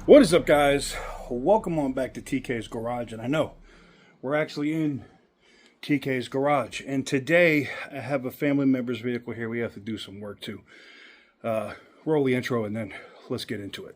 What is up, guys? Welcome on back to TK's Garage. And I know we're actually in TK's Garage, and today I have a family member's vehicle here we have to do some work to. Roll the intro and then let's get into it.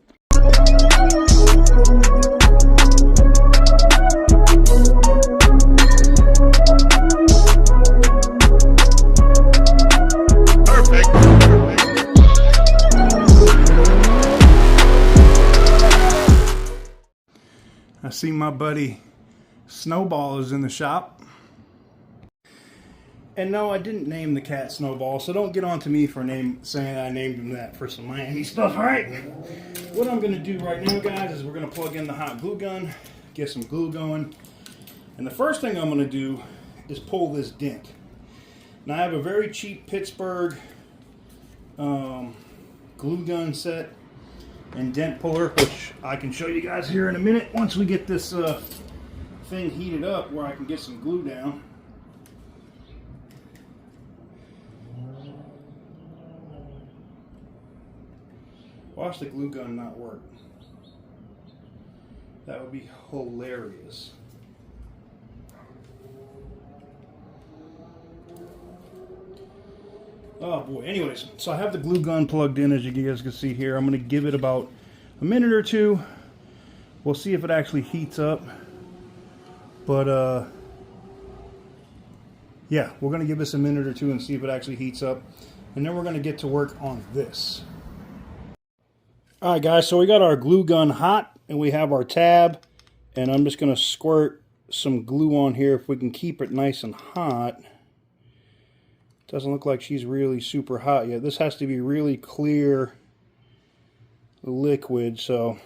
I see my buddy Snowball is in the shop. And no, I didn't name the cat Snowball, so don't get on to me for saying I named him that for some Miami stuff. Alright, what I'm going to do right now, guys, is we're going to plug in the hot glue gun, get some glue going. And the first thing I'm going to do is pull this dent. Now, I have a very cheap Pittsburgh glue gun set and dent puller, which I can show you guys here in a minute once we get this thing heated up where I can get some glue down. Watch the glue gun not work. That would be hilarious. Oh boy, anyways, so I have the glue gun plugged in, as you guys can see here. I'm going to give it about a minute or two. We'll see if it actually heats up. But, yeah, we're going to give this a minute or two and see if it actually heats up. And then we're going to get to work on this. Alright guys, so we got our glue gun hot, and we have our tab. And I'm just going to squirt some glue on here if we can keep it nice and hot. Doesn't look like she's really super hot yet. This has to be really clear liquid, so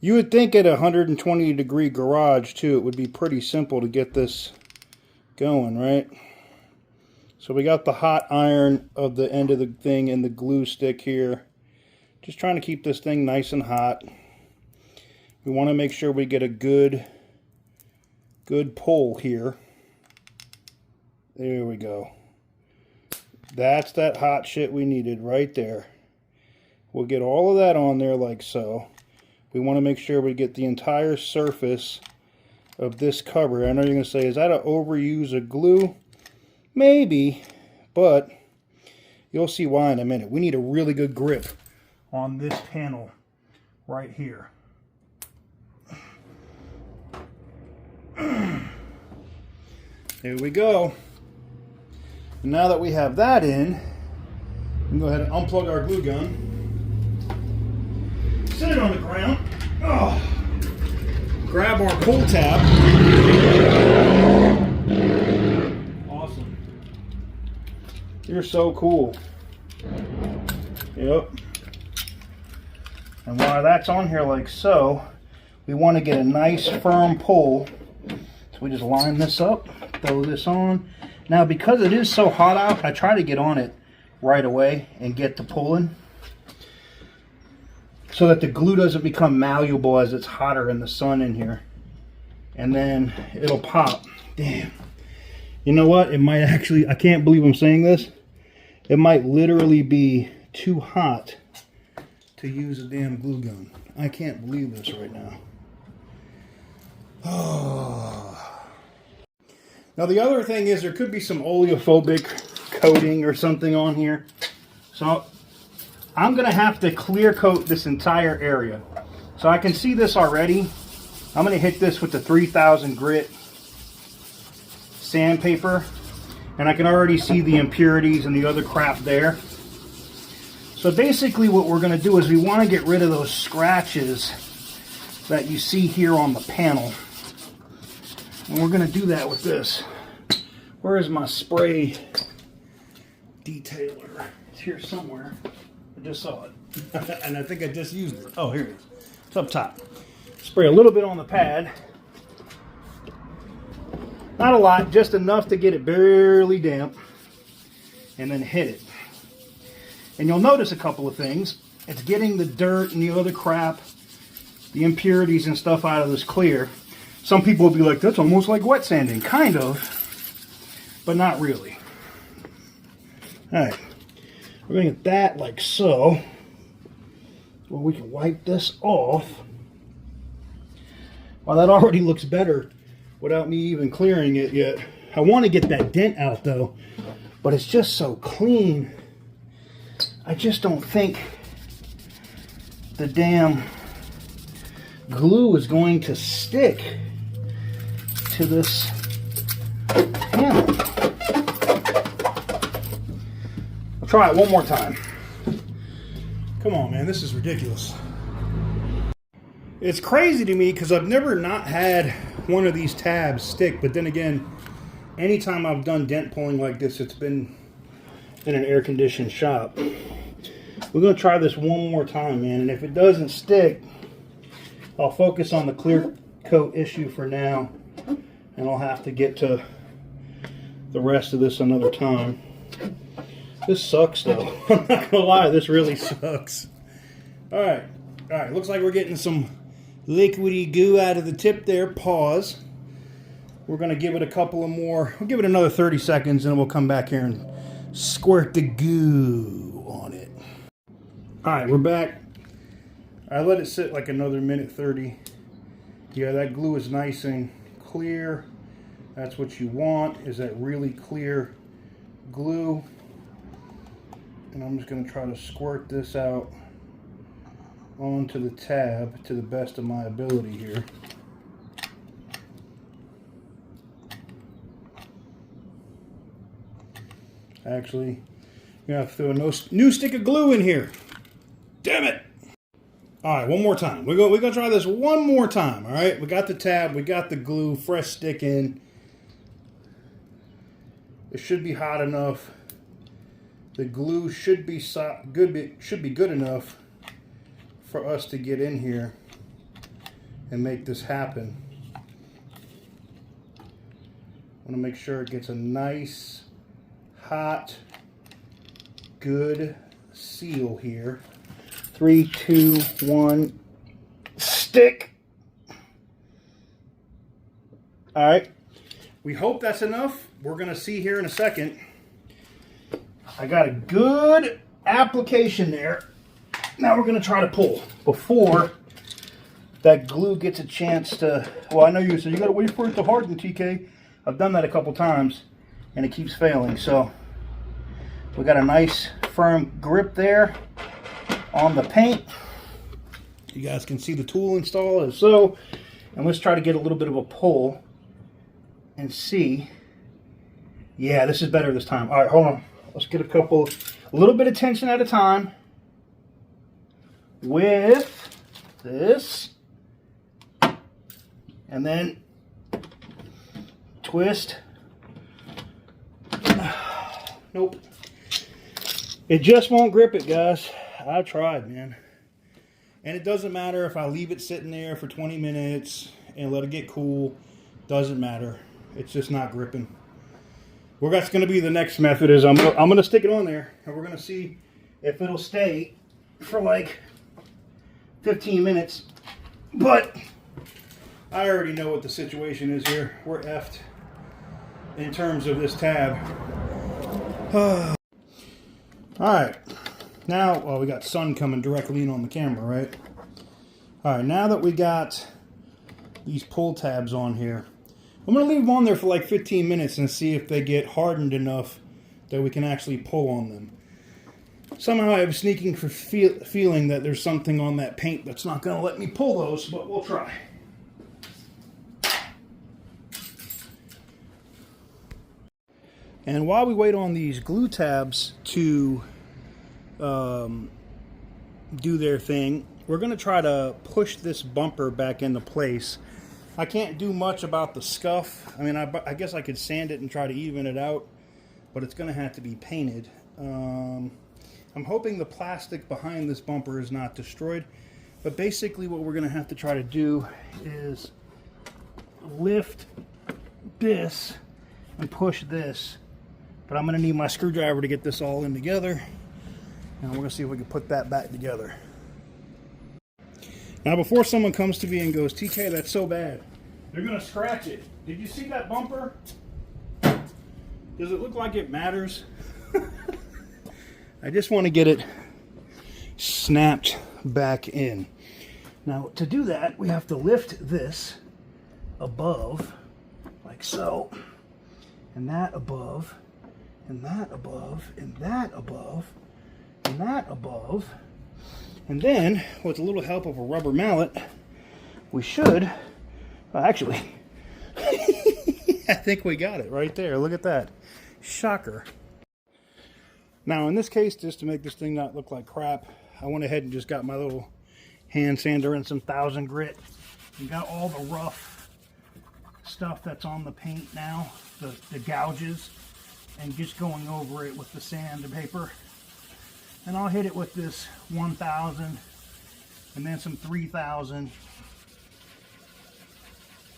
you would think at a 120-degree garage too it would be pretty simple to get this going, right? So we got the hot iron of the end of the thing and the glue stick here. Just trying to keep this thing nice and hot. We want to make sure we get a good pull here. There we go. That's that hot shit we needed right there. We'll get all of that on there like so. We want to make sure we get the entire surface of this cover. I know you're going to say, is that an overuse of glue? Maybe, but you'll see why in a minute. We need a really good grip on this panel right here. There we go. And now that we have that in, we can go ahead and unplug our glue gun. Set it on the ground. Oh. Grab our pull tab. Awesome. You're so cool. Yep. And while that's on here like so, we want to get a nice firm pull. So we just line this up, throw this on. Now, because it is so hot out, I try to get on it right away and get to pulling so that the glue doesn't become malleable as it's hotter in the sun in here. And then it'll pop. Damn. You know what? It might actually, I can't believe I'm saying this. It might literally be too hot to use a damn glue gun. I can't believe this right now. Oh. Now the other thing is there could be some oleophobic coating or something on here. So I'm going to have to clear coat this entire area. So I can see this already. I'm going to hit this with the 3000 grit sandpaper. And I can already see the impurities and the other crap there. So basically what we're going to do is we want to get rid of those scratches that you see here on the panel. And we're going to do that with this. Where is my spray detailer? It's here somewhere. I just saw it. And I think I just used it. Oh, here it is. It's up top. Spray a little bit on the pad. Not a lot, just enough to get it barely damp. And then hit it. And you'll notice a couple of things. It's getting the dirt and the other crap, the impurities and stuff out of this clear. Some people will be like, that's almost like wet sanding. Kind of, but not really. All right, we're going to get that like so. Well, we can wipe this off. Well, that already looks better without me even clearing it yet. I want to get that dent out though, but it's just so clean. I just don't think the damn glue is going to stick to this panel. I'll try it one more time. Come on, man, this is ridiculous. It's crazy to me because I've never not had one of these tabs stick, but then again, anytime I've done dent pulling like this, it's been in an air-conditioned shop. We're going to try this one more time, man, and if it doesn't stick, I'll focus on the clear coat issue for now, and I'll have to get to the rest of this another time. This sucks, though. I'm not going to lie, this really sucks. Alright, looks like we're getting some liquidy goo out of the tip there. Pause. We're going to give it a couple of more. We'll give it another 30 seconds and we'll come back here and squirt the goo on it. Alright, we're back. I let it sit like another minute 30. Yeah, that glue is nice and clear. That's what you want, is that really clear glue. And I'm just going to try to squirt this out onto the tab to the best of my ability here. Actually, you have to throw a new stick of glue in here. Damn it! All right, one more time. We're gonna try this one more time. All right, we got the tab, we got the glue, fresh stick in. It should be hot enough. The glue should be good enough for us to get in here and make this happen. I want to make sure it gets a nice, hot, good seal here. 3, 2, 1, stick. All right. We hope that's enough. We're going to see here in a second. I got a good application there. Now we're going to try to pull before that glue gets a chance to... Well, I know you said you got to wait for it to harden, TK. I've done that a couple times and it keeps failing. So we got a nice firm grip there on the paint. You guys can see the tool installed as so. And let's try to get a little bit of a pull and see. Yeah, this is better this time. All right, hold on. Let's get a little bit of tension at a time with this, and then twist. Nope. It just won't grip it, guys. I tried, man. And it doesn't matter if I leave it sitting there for 20 minutes and let it get cool. Doesn't matter. It's just not gripping. Well, that's going to be the next method is I'm going to stick it on there and we're going to see if it'll stay for like 15 minutes. But I already know what the situation is here. We're effed in terms of this tab. All right. Now, well, we got sun coming directly in on the camera, right? All right, now that we got these pull tabs on here, I'm going to leave them on there for like 15 minutes and see if they get hardened enough that we can actually pull on them. Somehow I have a sneaking feeling that there's something on that paint that's not going to let me pull those, but we'll try. And while we wait on these glue tabs to do their thing, we're going to try to push this bumper back into place. I can't do much about the scuff. I mean, I guess I could sand it and try to even it out, but it's going to have to be painted. I'm hoping the plastic behind this bumper is not destroyed, but basically what we're going to have to try to do is lift this and push this, but I'm going to need my screwdriver to get this all in together, and we're going to see if we can put that back together. Now, before someone comes to me and goes, TK, that's so bad, they're going to scratch it. Did you see that bumper? Does it look like it matters? I just want to get it snapped back in. Now, to do that, we have to lift this above, like so, and that above, and that above, and that above, and that above. And then, with a little help of a rubber mallet, we should, well, actually, I think we got it right there. Look at that. Shocker. Now, in this case, just to make this thing not look like crap, I went ahead and just got my little hand sander and some 1000 grit. And got all the rough stuff that's on the paint now, the gouges, and just going over it with the sandpaper. And I'll hit it with this 1000 and then some 3000.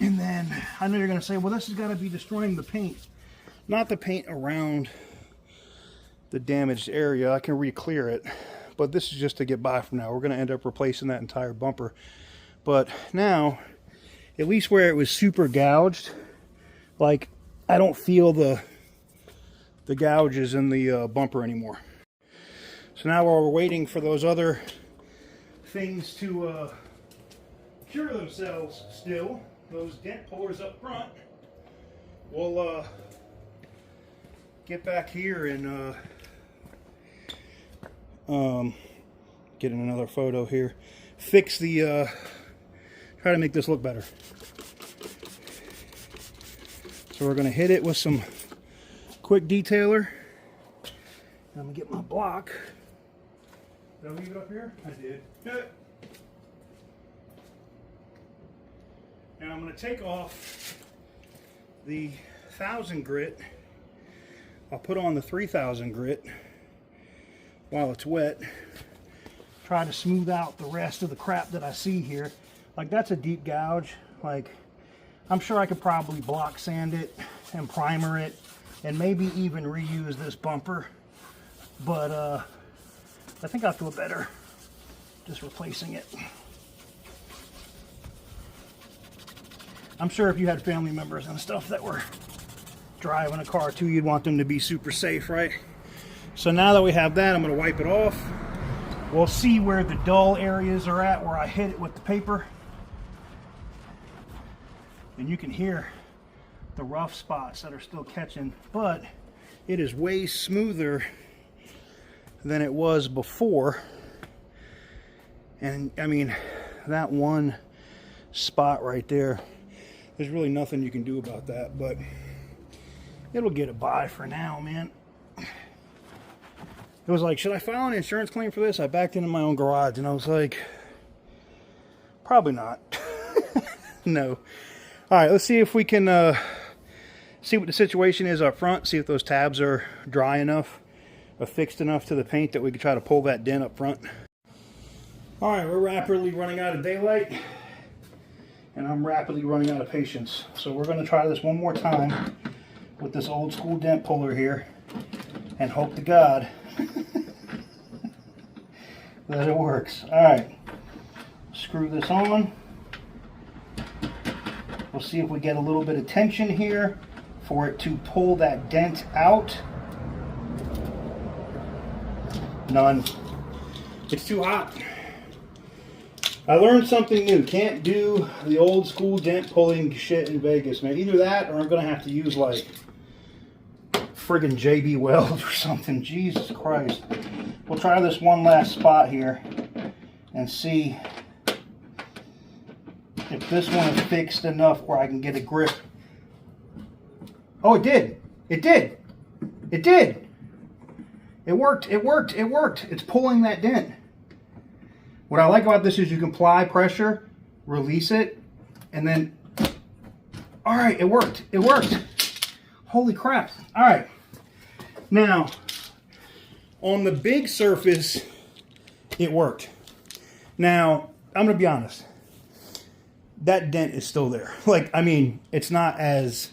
And then I know you're going to say, well, this has got to be destroying the paint. Not the paint around the damaged area. I can re-clear it. But this is just to get by from now. We're going to end up replacing that entire bumper. But now, at least where it was super gouged, like I don't feel the gouges in the bumper anymore. So now while we're waiting for those other things to cure themselves still, those dent pullers up front, we'll get back here and get in another photo here. Fix the, try to make this look better. So we're going to hit it with some quick detailer. I'm going to get my block. Did I leave it up here? I did. Good. And I'm going to take off the 1000 grit. I'll put on the 3000 grit while it's wet. Try to smooth out the rest of the crap that I see here. Like, that's a deep gouge. Like, I'm sure I could probably block sand it and primer it and maybe even reuse this bumper. But I think I'll feel better just replacing it. I'm sure if you had family members and stuff that were driving a car too, you'd want them to be super safe, right? So now that we have that, I'm going to wipe it off. We'll see where the dull areas are at, where I hit it with the paper. And you can hear the rough spots that are still catching, but it is way smoother than it was before. And I mean, that one spot right there, there's really nothing you can do about that, but it'll get it by for now, man. It was like, should I file an insurance claim for this? I backed into my own garage and I was like, probably not. No. All right, let's see if we can see what the situation is up front, see if those tabs are dry enough, affixed enough to the paint that we can try to pull that dent up front. All right, we're rapidly running out of daylight, and I'm rapidly running out of patience. So we're going to try this one more time with this old school dent puller here, and hope to God that it works. All right, screw this on. We'll see if we get a little bit of tension here for it to pull that dent out. None. It's too hot. I learned something new. Can't do the old school dent pulling shit in Vegas, man. Either that or I'm going to have to use like friggin' JB Weld or something. Jesus Christ. We'll try this one last spot here and see if this one is fixed enough where I can get a grip. Oh, it did. It did. It did. It worked. It worked. It worked. It's pulling that dent. What I like about this is you can apply pressure, release it, and then, all right, it worked. It worked. Holy crap. All right. Now, on the big surface, it worked. Now, I'm going to be honest. That dent is still there. Like, I mean, it's not as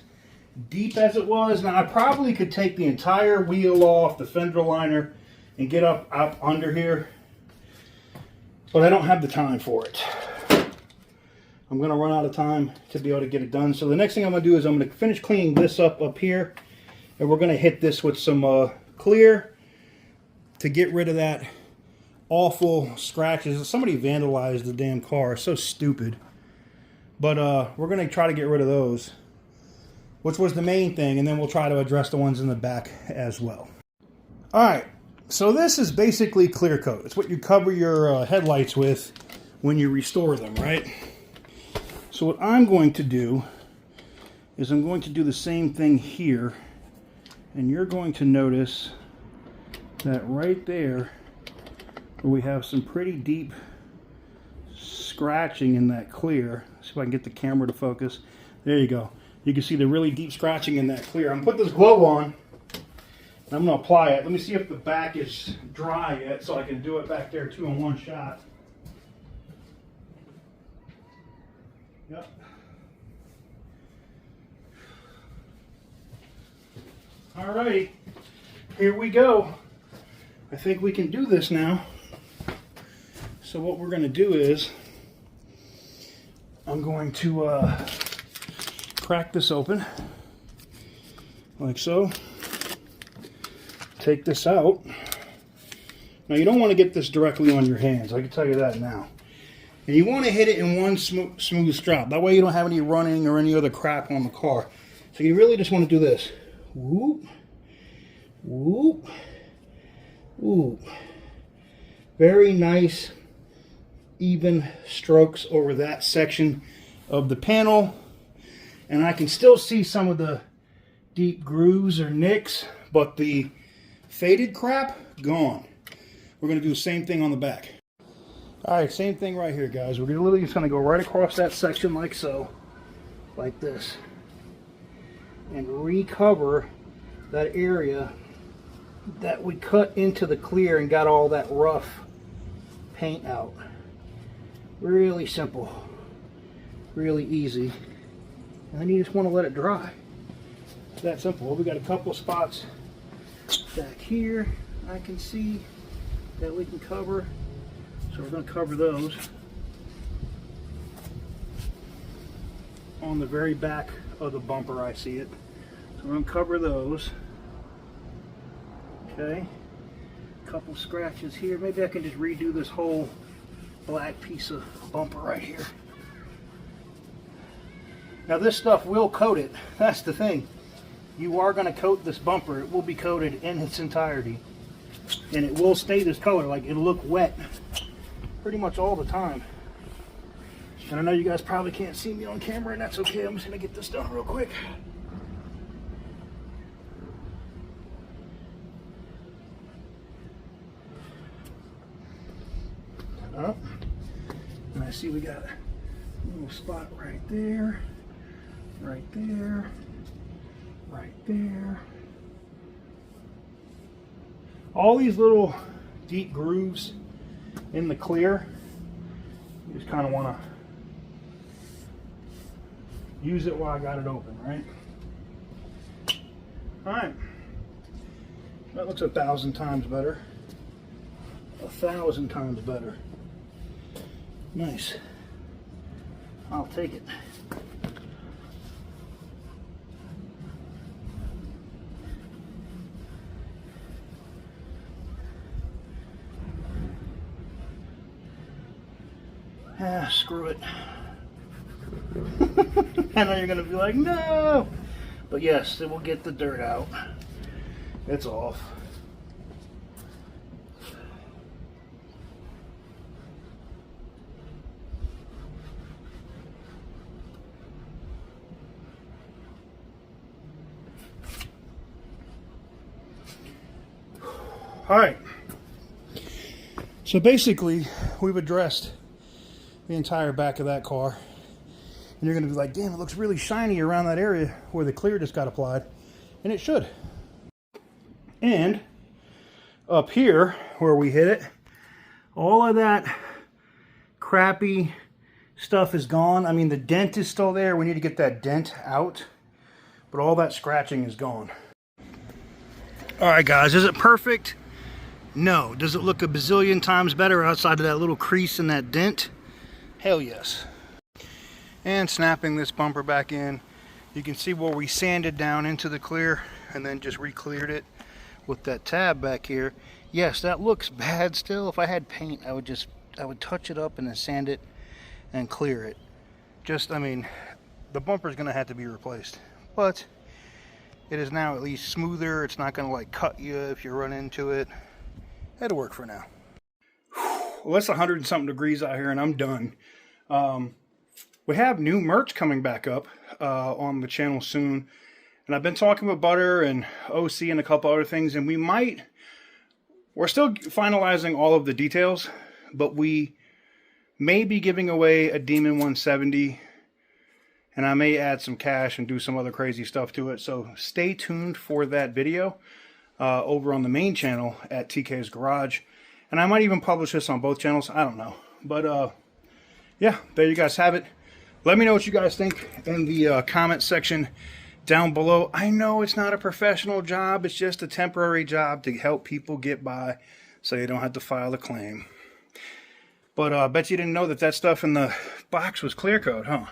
deep as it was. Now, I probably could take the entire wheel off, the fender liner, and get up under here. But I don't have the time for it. I'm going to run out of time to be able to get it done. So the next thing I'm going to do is I'm going to finish cleaning this up here. And we're going to hit this with some clear to get rid of that awful scratches. Somebody vandalized the damn car. So stupid. But we're going to try to get rid of those, which was the main thing, and then we'll try to address the ones in the back as well. All right, so this is basically clear coat. It's what you cover your headlights with when you restore them, right? So what I'm going to do is I'm going to do the same thing here, and you're going to notice that right there where we have some pretty deep scratching in that clear. See if I can get the camera to focus. There you go. You can see the really deep scratching in that clear. I'm going to put this glove on, and I'm going to apply it. Let me see if the back is dry yet, so I can do it back there too in one shot. Yep. Alrighty, here we go. I think we can do this now. So what we're going to do is I'm going to crack this open like so. Take this out. Now you don't want to get this directly on your hands, I can tell you that now. And you want to hit it in one smooth strop. That way you don't have any running or any other crap on the car. So you really just want to do this. Whoop, whoop, whoop. Very nice, even strokes over that section of the panel. And I can still see some of the deep grooves or nicks, but the faded crap, gone. We're going to do the same thing on the back. Alright, same thing right here, guys. We're literally just going to go right across that section like so, like this, and recover that area that we cut into the clear and got all that rough paint out. Really simple, really easy, and then you just want to let it dry. It's that simple. We got a couple spots back here I can see that we can cover, so we're going to cover those on the very back of the bumper. I see it, so we're going to cover those. Okay, a couple scratches here. Maybe I can just redo this whole black piece of bumper right here. Now this stuff will coat it. That's the thing. You are going to coat this bumper. It will be coated in its entirety, and it will stay this color. Like, it'll look wet pretty much all the time. And I know you guys probably can't see me on camera, and that's okay. I'm just going to get this done real quick. Up. And I see we got a little spot right there, right there, right there. All these little deep grooves in the clear, you just kind of want to use it while I got it open, right? All right, that looks 1,000 times better. 1,000 times better. Nice. I'll take it. Ah, screw it. I know you're going to be like, no! But yes, it will get the dirt out. It's off. Alright, so basically we've addressed the entire back of that car, and you're going to be like, damn, it looks really shiny around that area where the clear just got applied, and it should. And up here where we hit it, all of that crappy stuff is gone. I mean, the dent is still there. We need to get that dent out, but all that scratching is gone. Alright guys, is it perfect? No. Does it look a bazillion times better outside of that little crease and that dent? Hell yes. And snapping this bumper back in, you can see where we sanded down into the clear and then just re-cleared it with that tab back here. Yes, that looks bad still. If I had paint, I would touch it up and then sand it and clear it. I mean, the bumper's gonna have to be replaced, but it is now at least smoother. It's not gonna like cut you if you run into it. That'll work for now. Well, it's 100 and something degrees out here and I'm done. We have new merch coming back up on the channel soon. And I've been talking with Butter and OC and a couple other things, and we're still finalizing all of the details, but we may be giving away a Demon 170, and I may add some cash and do some other crazy stuff to it. So stay tuned for that video over on the main channel at TK's Garage. And I might even publish this on both channels. I don't know. But yeah, there you guys have it. Let me know what you guys think in the comment section down below. I know it's not a professional job. It's just a temporary job to help people get by so you don't have to file a claim. But I bet you didn't know that stuff in the box was clear coat, huh?